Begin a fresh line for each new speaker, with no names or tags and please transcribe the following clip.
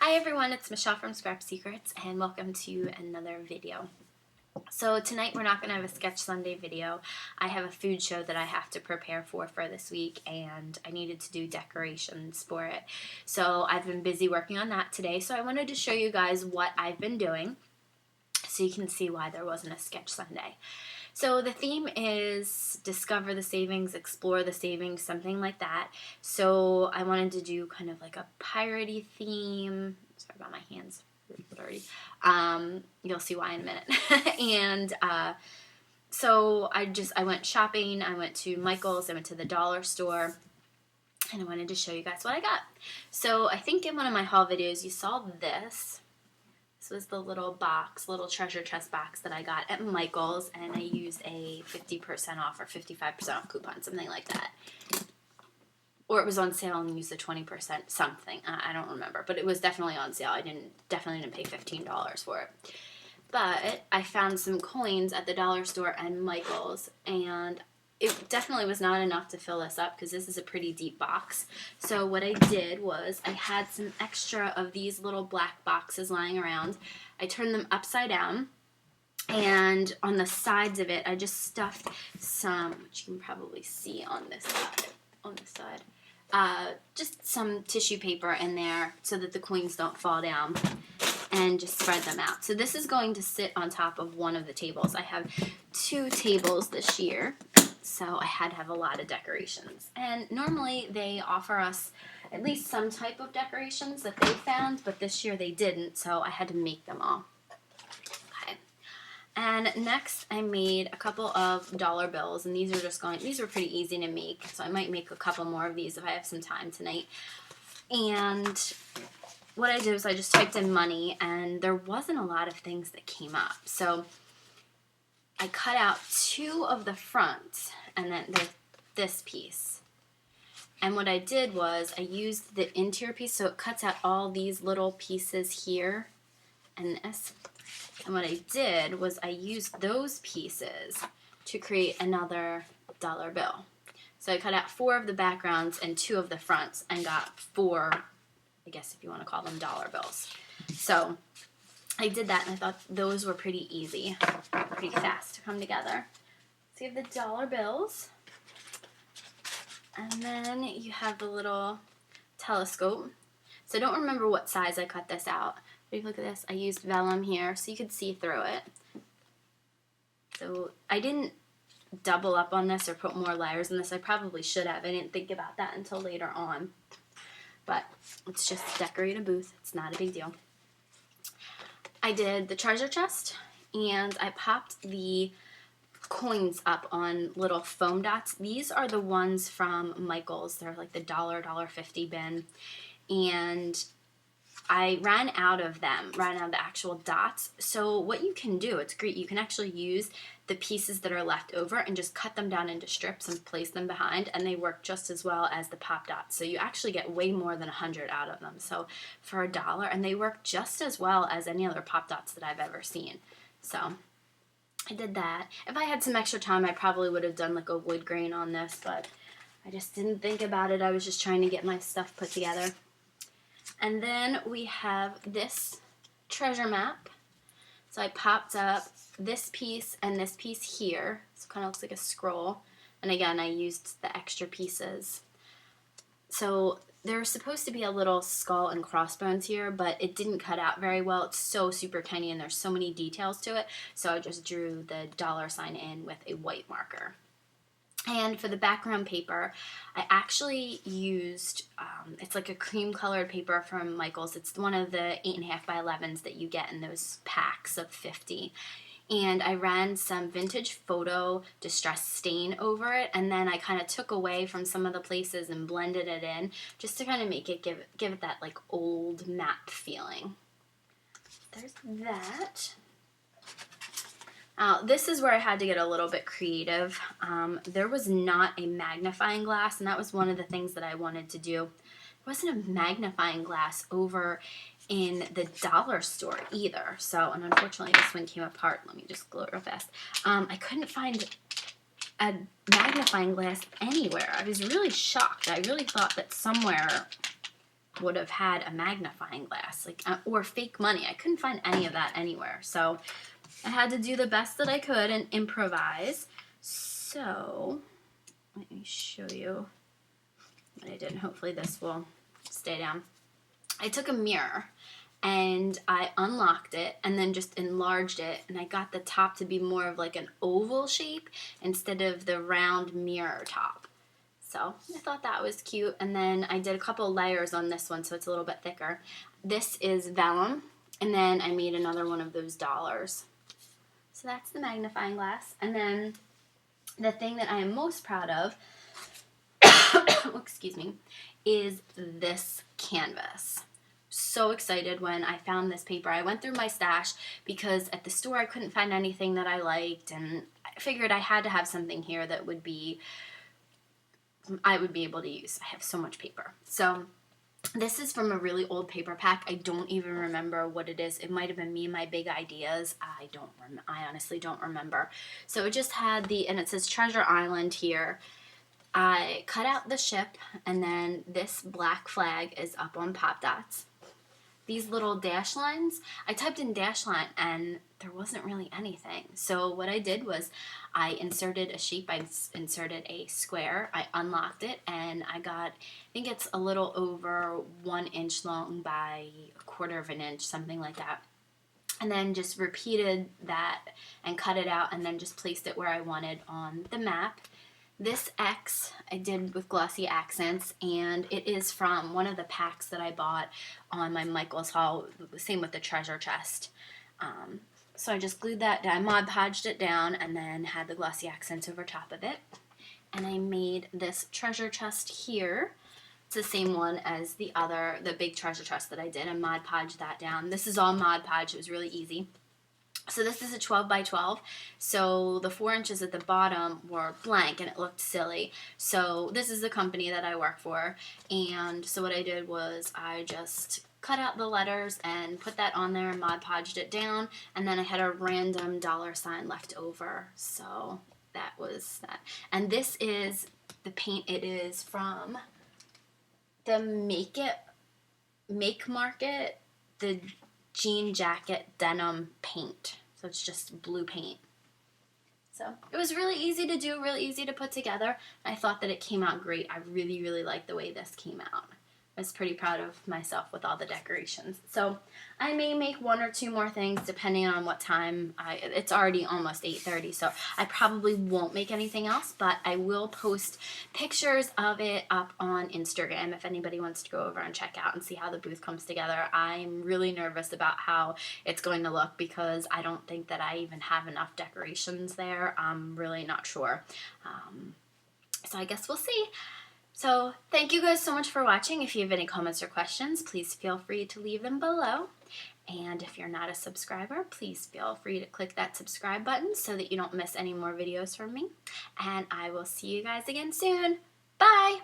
Hi everyone, it's Michelle from Scrap Secrets and welcome to another video. So tonight we're not going to have a Sketch Sunday video. I have a food show that I have to prepare for this week and I needed to do decorations for it. So I've been busy working on that today, so I wanted to show you guys what I've been doing so you can see why there wasn't a Sketch Sunday. So the theme is discover the savings, explore the savings, something like that. So I wanted to do kind of like a piratey theme. Sorry about my hands, dirty. You'll see why in a minute. And so I went shopping. I went to Michael's. I went to the dollar store. And I wanted to show you guys what I got. So I think in one of my haul videos you saw this. This was the little treasure chest box that I got at Michael's, and I used a 50% off or 55% off coupon, something like that. Or it was on sale and used the 20% something. I don't remember, but it was definitely on sale. I definitely didn't pay $15 for it. But I found some coins at the dollar store and Michael's, and it definitely was not enough to fill this up because this is a pretty deep box. So what I did was I had some extra of these little black boxes lying around. I turned them upside down, and on the sides of it I just stuffed some, which you can probably see on this side, just some tissue paper in there so that the coins don't fall down, and just spread them out. So this is going to sit on top of one of the tables. I have 2 tables this year, so I had to have a lot of decorations. And normally they offer us at least some type of decorations that they found, but this year they didn't, so I had to make them all. Okay. And next I made a couple of dollar bills, and these were pretty easy to make, so I might make a couple more of these if I have some time tonight. And what I did was I just typed in money, and there wasn't a lot of things that came up. So I cut out 2 of the fronts, and then this piece. And what I did was I used the interior piece, so it cuts out all these little pieces here and this. And what I did was I used those pieces to create another dollar bill. So I cut out 4 of the backgrounds and 2 of the fronts and got 4, I guess if you want to call them, dollar bills. So I did that, and I thought those were pretty easy, pretty fast to come together. So you have the dollar bills, and then you have the little telescope. So I don't remember what size I cut this out, but if you look at this, I used vellum here so you could see through it. So I didn't double up on this or put more layers in this. I probably should have. I didn't think about that until later on. But it's just decorate a booth. It's not a big deal. I did the treasure chest, and I popped the coins up on little foam dots. These are the ones from Michael's. They're like the $1.50 bin. And I ran out of the actual dots. So what you can do, it's great, you can actually use the pieces that are left over and just cut them down into strips and place them behind, and they work just as well as the pop dots. So you actually get way more than 100 out of them. So for $1, and they work just as well as any other pop dots that I've ever seen. So I did that. If I had some extra time, I probably would have done like a wood grain on this, but I just didn't think about it. I was just trying to get my stuff put together. And then we have this treasure map. So I popped up this piece and this piece here. So it kind of looks like a scroll. And again, I used the extra pieces. So there's supposed to be a little skull and crossbones here, but it didn't cut out very well. It's so super tiny and there's so many details to it. So I just drew the $sign in with a white marker. And for the background paper, I actually used, it's like a cream colored paper from Michael's. It's one of the 8.5 by 11s that you get in those packs of 50. And I ran some vintage photo distress stain over it, and then I kind of took away from some of the places and blended it in just to kind of make it give it that like old map feeling. There's that. This is where I had to get a little bit creative. There was not a magnifying glass, and that was one of the things that I wanted to do. There wasn't a magnifying glass over in the dollar store either. So, and unfortunately this one came apart. Let me just glue it real fast. I couldn't find a magnifying glass anywhere. I was really shocked. I really thought that somewhere would have had a magnifying glass, like, or fake money. I couldn't find any of that anywhere. So I had to do the best that I could and improvise. So let me show you what I did, and hopefully this will stay down. I took a mirror and I unlocked it and then just enlarged it, and I got the top to be more of like an oval shape instead of the round mirror top. So I thought that was cute. And then I did a couple layers on this one so it's a little bit thicker. This is vellum, and then I made another one of those dollars. So that's the magnifying glass. And then the thing that I am most proud of, excuse me, is this canvas. So excited when I found this paper. I went through my stash because at the store I couldn't find anything that I liked, and I figured I had to have something here that I would be able to use. I have so much paper. So this is from a really old paper pack. I don't even remember what it is. It might have been Me and My Big Ideas. I honestly don't remember. So it just had and it says Treasure Island here. I cut out the ship, and then this black flag is up on Pop Dots. These little dash lines, I typed in dash line and there wasn't really anything. So what I did was I inserted a shape, I inserted a square, I unlocked it, and I got, I think it's a little over 1 inch long by 1/4 of an inch, something like that. And then just repeated that and cut it out, and then just placed it where I wanted on the map. This X I did with glossy accents, and it is from one of the packs that I bought on my Michael's haul, same with the treasure chest. So I just glued that down, Mod Podged it down, and then had the glossy accents over top of it. And I made this treasure chest here. It's the same one as the big treasure chest that I did, and Mod Podged that down. This is all Mod Podged, it was really easy. So this is a 12 by 12, so the 4 inches at the bottom were blank and it looked silly. So this is the company that I work for, and so what I did was I just cut out the letters and put that on there and Mod Podged it down, and then I had a random $sign left over, so that was that. And this is the paint. It is from the Make Market, the jean jacket denim paint. So it's just blue paint. So it was really easy to do, really easy to put together. I thought that it came out great. I really, really liked the way this came out. I was pretty proud of myself with all the decorations. So I may make 1 or 2 more things depending on what time. It's already almost 8:30, so I probably won't make anything else, but I will post pictures of it up on Instagram if anybody wants to go over and check out and see how the booth comes together. I'm really nervous about how it's going to look because I don't think that I even have enough decorations there. I'm really not sure. So I guess we'll see. So thank you guys so much for watching. If you have any comments or questions, please feel free to leave them below. And if you're not a subscriber, please feel free to click that subscribe button so that you don't miss any more videos from me. And I will see you guys again soon. Bye!